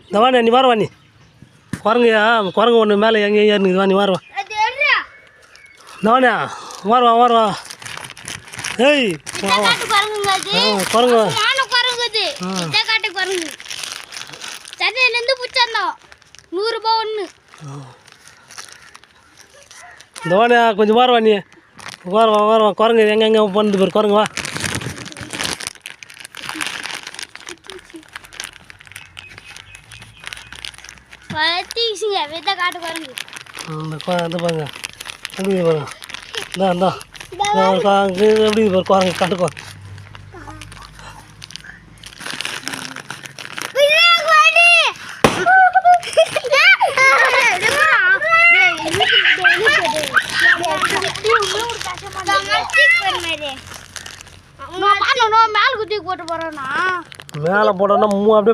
இந்த வாணி நீ வரவா நீ குரங்குயா குரங்கு ஒன்று மேலே எங்கேயும் ஏறினுக்குது வா நீ வரவா இந்த வாணியா வரவா ஏய் குரங்கு சென்னையிலேருந்து பிடிச்சிருந்தோம் 100 ரூபா ஒன்று. இந்த வாணியா கொஞ்சம் வரவா நீ வரவா குரங்கு எங்கே போனது பேர் குரங்கு வா வளர்த்திங்க வித காட்டு குரங்கு. இந்த பாருங்க எப்படி பாருங்க இந்தா எப்படி பாரு குரங்கு காட்டுக்கோ மேல குத்தி போட்டு போறேன்னா மேலே போட்டோன்னா அப்படியே